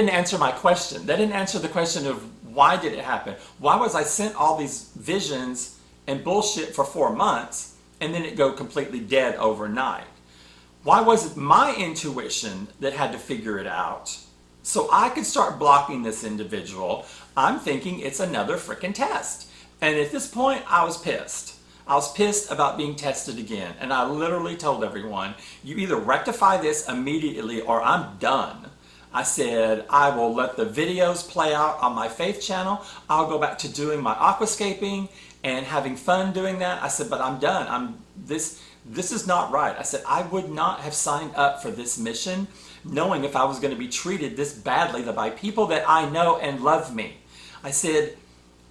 answer my question. That didn't answer the question of why did it happen? Why was I sent all these visions and bullshit for 4 months and then it go completely dead overnight? Why was it my intuition that had to figure it out so I could start blocking this individual? I'm thinking it's another freaking test. And at this point, I was pissed. I was pissed about being tested again. And I literally told everyone, you either rectify this immediately or I'm done. I said, I will let the videos play out on my faith channel. I'll go back to doing my aquascaping and having fun doing that. I said, but I'm done. This is not right. I said, I would not have signed up for this mission knowing if I was going to be treated this badly by people that I know and love me. I said,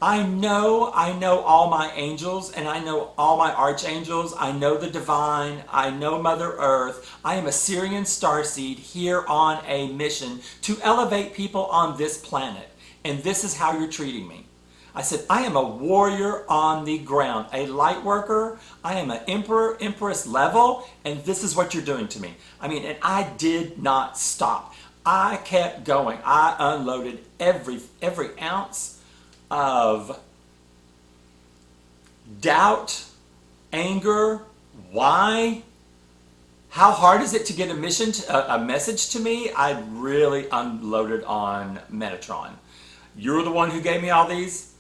I know all my angels and I know all my archangels. I know the divine. I know Mother Earth. I am a Sirian starseed here on a mission to elevate people on this planet. And this is how you're treating me. I said, I am a warrior on the ground, a light worker. I am an emperor, empress level, and this is what you're doing to me. I mean, and I did not stop. I kept going. I unloaded every ounce of doubt, anger. Why? How hard is it to get a message to me? I really unloaded on Metatron. You're the one who gave me all these.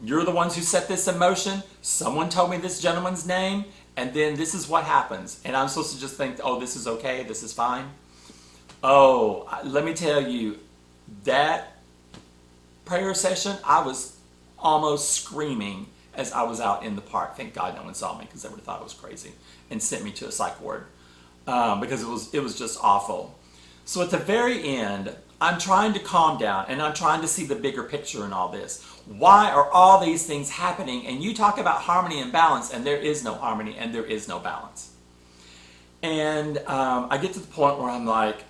You're the ones who set this in motion. Someone told me this gentleman's name, and then this is what happens. And I'm supposed to just think, oh, this is okay, this is fine. Oh, let me tell you, that prayer session, I was almost screaming as I was out in the park. Thank God no one saw me because they would have thought I was crazy and sent me to a psych ward because it was just awful. So at the very end, I'm trying to calm down and I'm trying to see the bigger picture in all this. Why are all these things happening? And you talk about harmony and balance, and there is no harmony and there is no balance. And I get to the point where I'm like,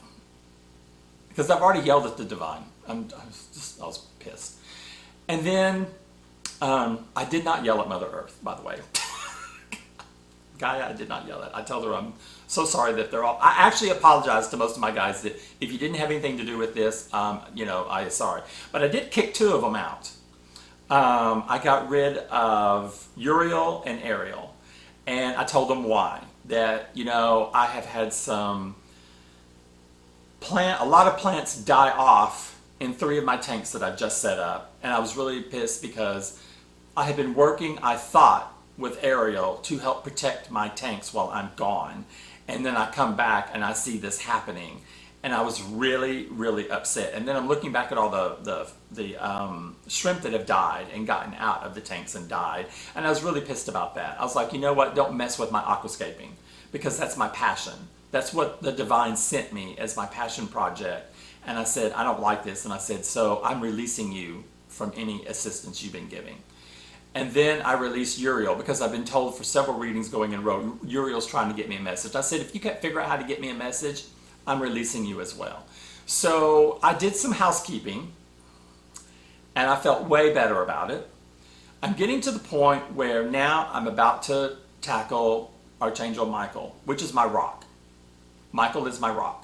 because I've already yelled at the divine. I was pissed. And then I did not yell at Mother Earth, by the way. Gaia, I did not yell at. I told her I'm so sorry that they're all. I actually apologized to most of my guys that if you didn't have anything to do with this, I'm sorry. But I did kick 2 of them out. I got rid of Uriel and Ariel, and I told them why. That I have had a lot of plants die off in 3 of my tanks that I've just set up, and I was really pissed because I had been working, I thought, with Ariel to help protect my tanks while I'm gone, and then I come back and I see this happening, and I was really, really upset. And then I'm looking back at all the shrimp that have died and gotten out of the tanks and died, and I was really pissed about that. I was like, you know what? Don't mess with my aquascaping because that's my passion. That's what the divine sent me as my passion project. And I said, I don't like this. And I said, so I'm releasing you from any assistance you've been giving. And then I released Uriel because I've been told for several readings going in a row, Uriel's trying to get me a message. I said, if you can't figure out how to get me a message, I'm releasing you as well. So I did some housekeeping and I felt way better about it. I'm getting to the point where now I'm about to tackle Archangel Michael, which is my rock. Michael is my rock.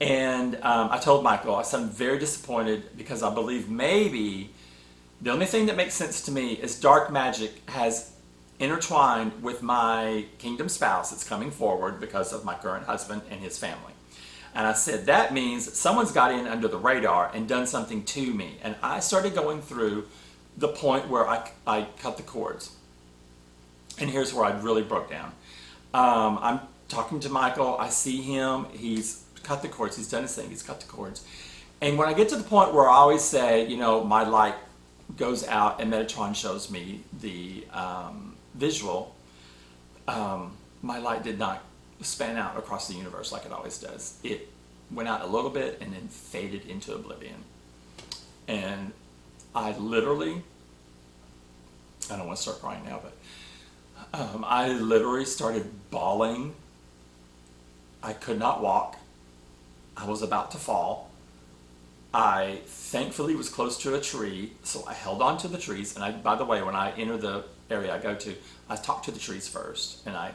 And I told Michael, I said, I'm very disappointed because I believe maybe the only thing that makes sense to me is dark magic has intertwined with my kingdom spouse that's coming forward because of my current husband and his family. And I said, that means someone's got in under the radar and done something to me. And I started going through the point where I cut the cords. And here's where I really broke down. I'm talking to Michael. I see him. He's cut the cords. He's done his thing. He's cut the cords. And when I get to the point where I always say, my light goes out and Metatron shows me the visual, my light did not span out across the universe like it always does. It went out a little bit and then faded into oblivion. And I literally, I don't want to start crying now, but I literally started bawling. I could not walk. I was about to fall. I thankfully was close to a tree, so I held on to the trees. And by the way, when I enter the area I go to, I talk to the trees first, and I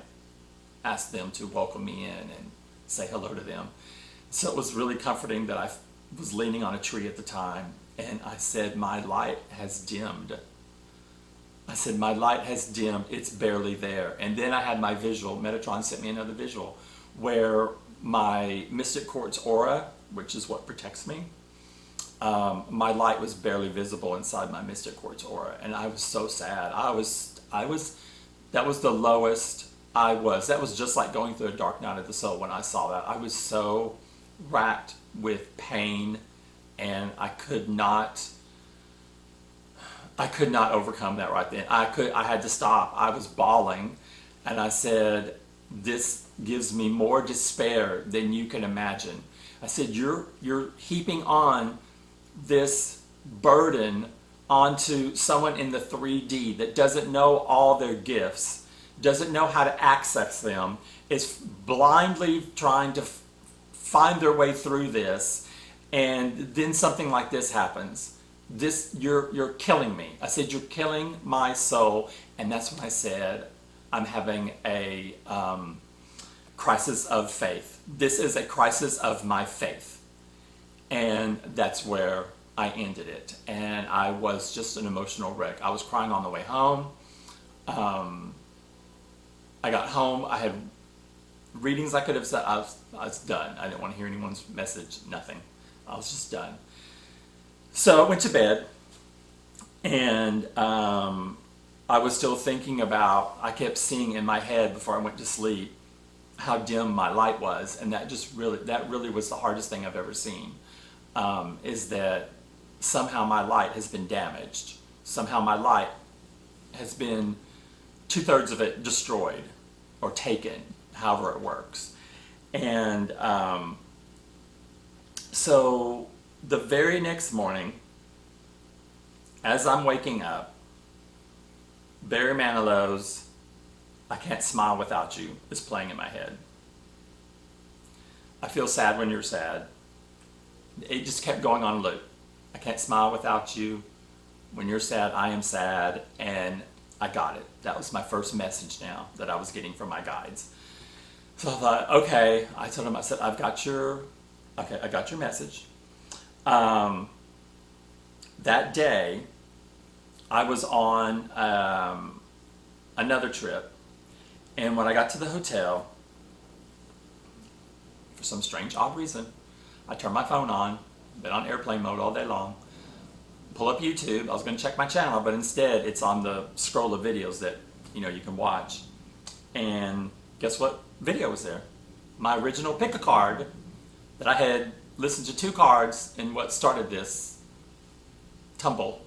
ask them to welcome me in and say hello to them. So it was really comforting that I was leaning on a tree at the time, and I said, my light has dimmed. I said, my light has dimmed, it's barely there. And then I had my visual, Metatron sent me another visual, where my Mystic Quartz aura, which is what protects me, my light was barely visible inside my Mystic Quartz aura. And I was so sad. That was the lowest I was. That was just like going through a dark night of the soul when I saw that. I was so racked with pain, and I could not overcome that right then. I had to stop. I was bawling, and I said, this gives me more despair than you can imagine. I said, you're heaping on this burden onto someone in the 3D that doesn't know all their gifts, doesn't know how to access them, is blindly trying to find their way through this, and then something like this happens. You're killing me. I said, you're killing my soul. And that's when I said, I'm having a crisis of faith. This is a crisis of my faith. And that's where I ended it. And I was just an emotional wreck. I was crying on the way home. I got home. I had readings I could have said. I was done. I didn't want to hear anyone's message. Nothing. I was just done. So I went to bed, and I was still thinking about, I kept seeing in my head before I went to sleep how dim my light was, and that really was the hardest thing I've ever seen, is that somehow my light has been damaged. Somehow my light has been 2/3 of it destroyed or taken, however it works. And so the very next morning, as I'm waking up, Barry Manilow's I Can't Smile Without You is playing in my head. I feel sad when you're sad. It just kept going on loop. I can't smile without you. When you're sad, I am sad. And I got it. That was my first message now that I was getting from my guides. So I thought, okay, I told him, I said, I got your message. That day, I was on another trip, and when I got to the hotel, for some strange, odd reason, I turned my phone on, been on airplane mode all day long, pull up YouTube. I was going to check my channel, but instead it's on the scroll of videos that you can watch. And guess what video was there? My original pick a card that I had listened to 2 cards in what started this tumble.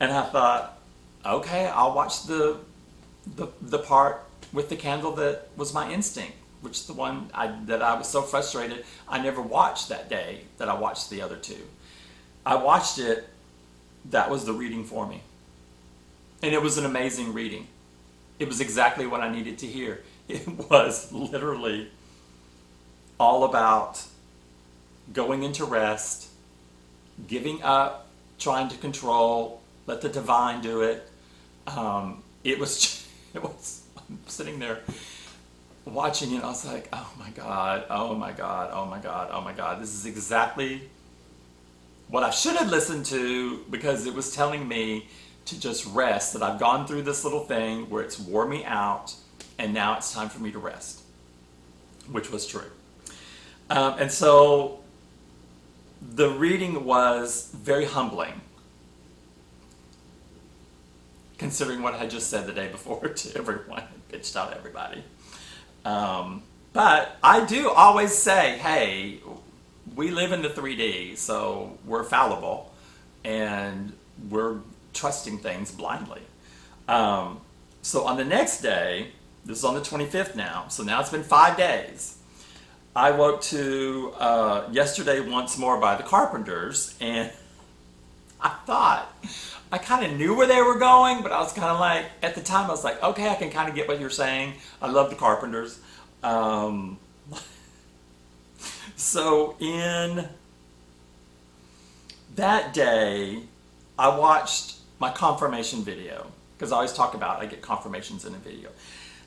And I thought, okay, I'll watch the part with the candle that was my instinct, which the one that I was so frustrated I never watched that day that I watched the other 2. I watched it. That was the reading for me. And it was an amazing reading. It was exactly what I needed to hear. It was literally all about going into rest, giving up, trying to control, let the divine do it. It was, I'm sitting there watching it, I was like, oh my God, oh my God, oh my God, oh my God. This is exactly what I should have listened to, because it was telling me to just rest, that I've gone through this little thing where it's wore me out, and now it's time for me to rest, which was true. And so the reading was very humbling, considering what I had just said the day before to everyone, bitched out everybody. But I do always say, hey, we live in the 3D, so we're fallible, and we're trusting things blindly. So on the next day, this is on the 25th now, so now it's been 5 days. I woke to Yesterday Once More by the Carpenters, and I kind of knew where they were going, but I was kind of like, at the time, I was like, okay, I can kind of get what you're saying. I love the Carpenters. Um, so in that day, I watched my confirmation video, because I always talk about I get confirmations in a video.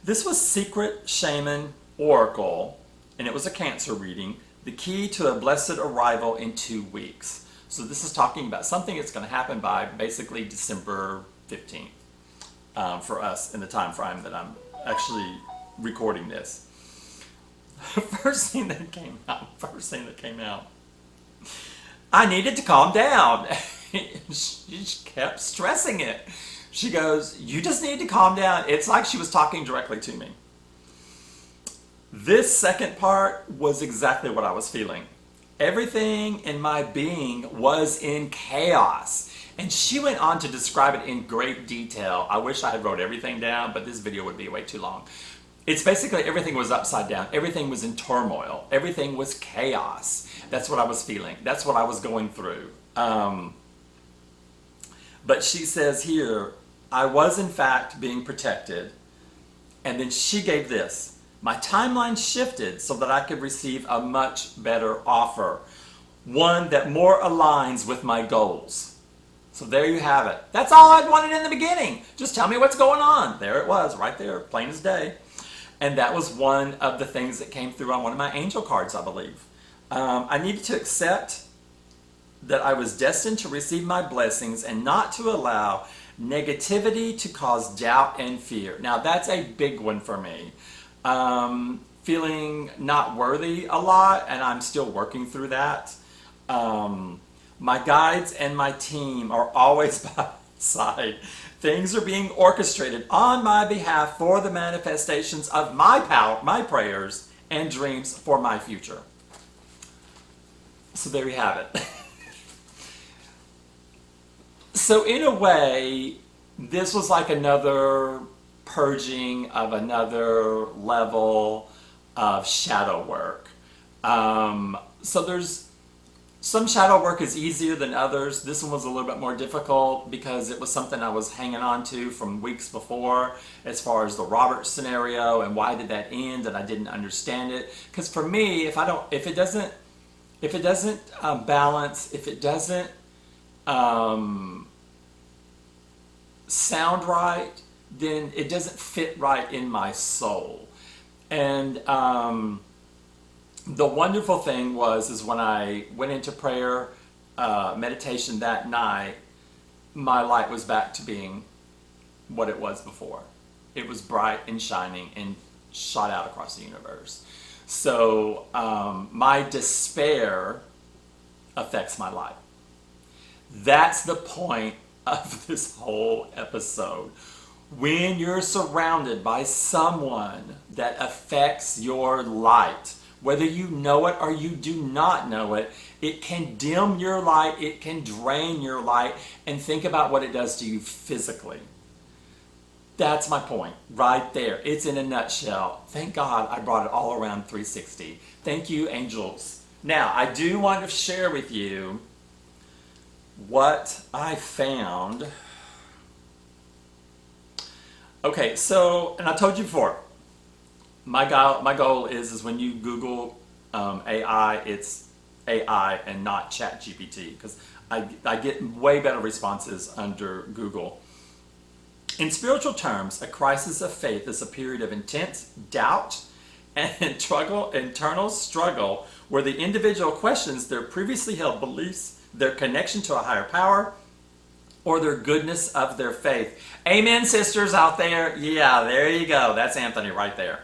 This was Secret Shaman Oracle, and it was a Cancer reading, the key to a blessed arrival in 2 weeks. So this is talking about something that's going to happen by basically December 15th for us in the time frame that I'm actually recording this. First thing that came out, I needed to calm down. She kept stressing it. She goes, you just need to calm down. It's like she was talking directly to me. This second part was exactly what I was feeling. Everything in my being was in chaos. And she went on to describe it in great detail. I wish I had wrote everything down, but this video would be way too long. It's basically everything was upside down. Everything was in turmoil. Everything was chaos. That's what I was feeling. That's what I was going through. But she says here, I was in fact being protected. And then she gave this. My timeline shifted so that I could receive a much better offer. One that more aligns with my goals. So there you have it. That's all I wanted in the beginning. Just tell me what's going on. There it was, right there, plain as day. And that was one of the things that came through on one of my angel cards, I believe. I needed to accept that I was destined to receive my blessings and not to allow negativity to cause doubt and fear. Now that's a big one for me. Feeling not worthy a lot, and I'm still working through that. My guides and my team are always by my side. Things are being orchestrated on my behalf for the manifestations of my power, my prayers, and dreams for my future. So there you have it. So in a way, this was like another purging of another level of shadow work. So there's some shadow work is easier than others. This one was a little bit more difficult because it was something I was hanging on to from weeks before, as far as the Robert scenario and why did that end, and I didn't understand it. Because for me, if it doesn't balance, if it doesn't sound right, then it doesn't fit right in my soul. And the wonderful thing is when I went into prayer, meditation that night, my light was back to being what it was before. It was bright and shining and shot out across the universe. So my despair affects my light. That's the point of this whole episode. When you're surrounded by someone that affects your light, whether you know it or you do not know it, it can dim your light, it can drain your light, and think about what it does to you physically. That's my point right there. It's in a nutshell. Thank God I brought it all around 360. Thank you, angels. Now, I do want to share with you what I found. Okay, so, and I told you before, my goal is when you Google AI, it's AI and not ChatGPT, because I get way better responses under Google. In spiritual terms, a crisis of faith is a period of intense doubt and internal struggle where the individual questions their previously held beliefs, their connection to a higher power, or their goodness of their faith. Amen, sisters out there. Yeah, there you go. That's Anthony right there.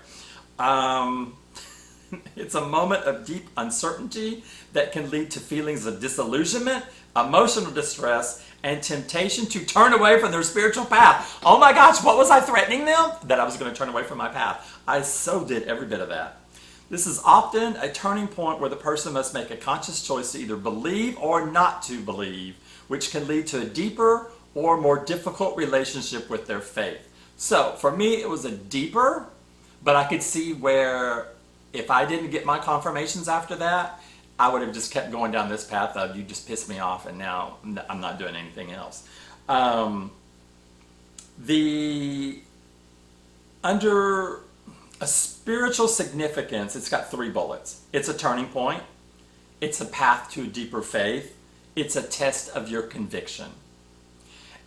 It's a moment of deep uncertainty that can lead to feelings of disillusionment, emotional distress, and temptation to turn away from their spiritual path. Oh my gosh, what was I threatening them? That I was going to turn away from my path. I so did every bit of that. This is often a turning point where the person must make a conscious choice to either believe or not to believe, which can lead to a deeper or more difficult relationship with their faith. So for me, it was a deeper, but I could see where if I didn't get my confirmations after that, I would have just kept going down this path of you just pissed me off and now I'm not doing anything else. Under a spiritual significance, it's got 3 bullets. It's a turning point. It's a path to a deeper faith. It's a test of your conviction.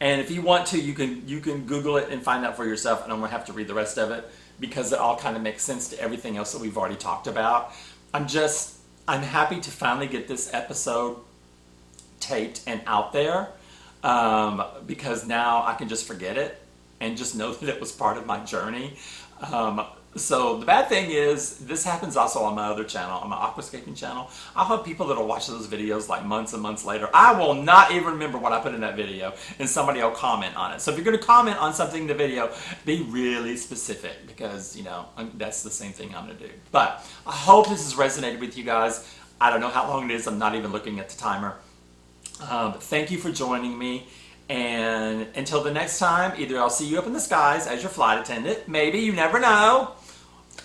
And if you want to, you can Google it and find out for yourself. And I'm going to have to read the rest of it because it all kind of makes sense to everything else that we've already talked about. I'm happy to finally get this episode taped and out there because now I can just forget it and just know that it was part of my journey. So the bad thing is, this happens also on my other channel, on my aquascaping channel. I'll have people that'll watch those videos like months and months later. I will not even remember what I put in that video, and somebody will comment on it. So if you're going to comment on something in the video, be really specific because, you know, that's the same thing I'm going to do. But I hope this has resonated with you guys. I don't know how long it is. I'm not even looking at the timer. Thank you for joining me. And until the next time, either I'll see you up in the skies as your flight attendant, maybe, you never know,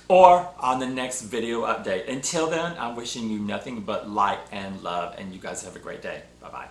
or on the next video update. Until then, I'm wishing you nothing but light and love, and you guys have a great day. Bye-bye.